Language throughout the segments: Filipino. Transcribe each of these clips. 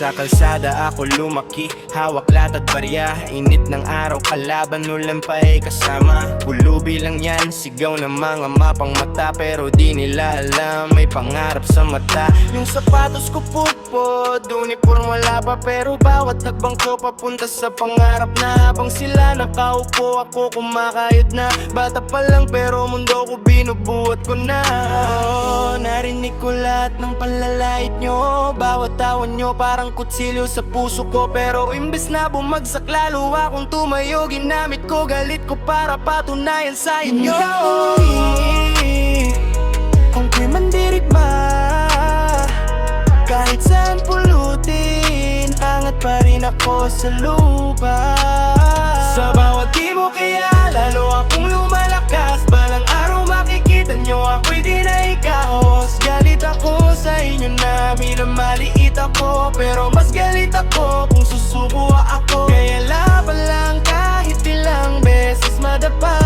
Sa kalsada ako lumaki, hawak latad barya. Init ng araw, kalaban ulan pa ay kasama. Pulubi lang yan, sigaw ng mga mapang mata. Pero di nila alam, may pangarap sa mata. Yung sapatos ko pupod, uniform wala pa. Pero bawat hakbang ko papunta sa pangarap na. Habang sila nakaupo, ako kumakayod na. Bata pa lang pero mundo ko binubuhat ko na. Narinig ko lahat ng panlalait nyo. Bawat tawan nyo parang kutsilyo sa puso ko. Pero imbes na bumagsak lalo akong tumayo. Ginamit ko galit ko para patunayan sa inyo. Kung ko'y mandirigma, kahit saan pulutin, angat pa rin ako sa lupa. Sa bawat mo kaya lalo akong lumalakas. Balang araw makikita nyo ako'y di na ikaos. Galit ako sa inyo na minamaliit ako. Pero mas galit ako kung susuko ako. Kaya laban lang kahit ilang beses madapa.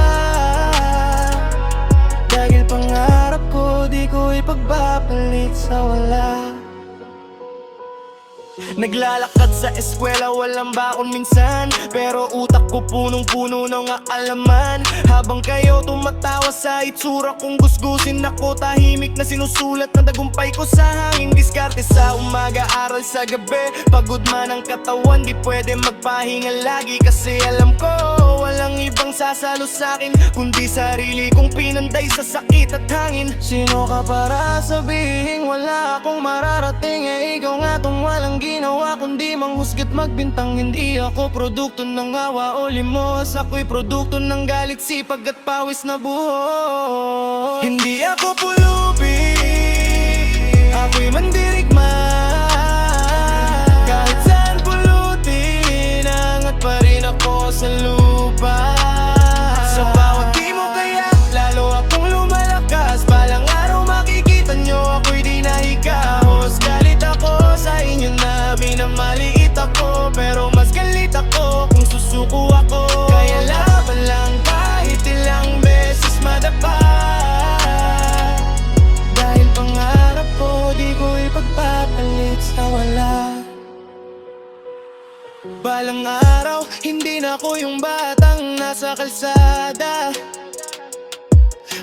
Dahil pangarap ko di ko ipagpapalit sa wala. Naglalakad sa eskwela, walang bakon minsan. Pero utak ko punong-puno ng kaalaman. Habang kayo tumatawa sa itsura kong gusgusin ako, tahimik na sinusulat ng tagumpay ko sa hangin. Diskarte sa umaga, aral sa gabi. Pagod man ang katawan, di pwede magpahinga lagi. Kasi alam ko, walang ibang sasalo sa'kin kundi sarili kong pinanday sa sakit at hangin. Sino ka para sabihin wala akong mararating? Eh ikaw nga tong walang ginawa kundi manghusga't magbintang. Hindi ako produkto ng awa o limos. Ako'y produkto ng galit, sipag at pawis na buhos. Hindi ako pulubi, ako'y mandirigma. Kahit saan pulutin, angat pa rin ako sa lupa. Sa bawat mo kaya lalo akong lumalakas. Balang araw makikita nyo ako'y di nahikahos. Galit ako sa inyo na minamaliit ako. Pero mas galit ako kung susuko ako. Kaya laban lang kahit ilang beses madapa. Dahil pangarap ko di ko ipagpapalit sa wala. Balang araw, hindi na ako yung batang nasa kalsada.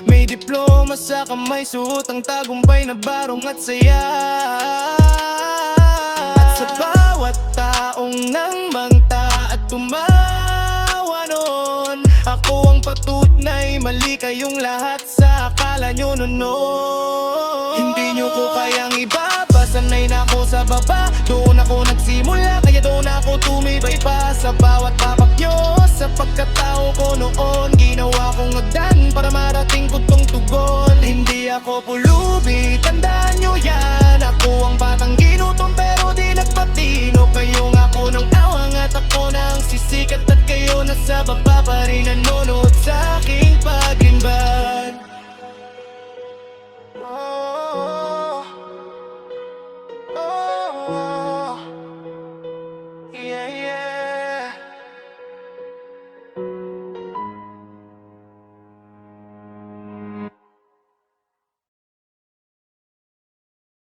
May diploma sa kamay, suot ang tagumpay na barong at saya. At sa bawat taong nang mangta at tumawa noon, ako ang patunay, mali kayong lahat sa akala nyo noon. Hindi nyo ko kayang ibaba, sanay na ako sa baba. Doon ako nagsimula,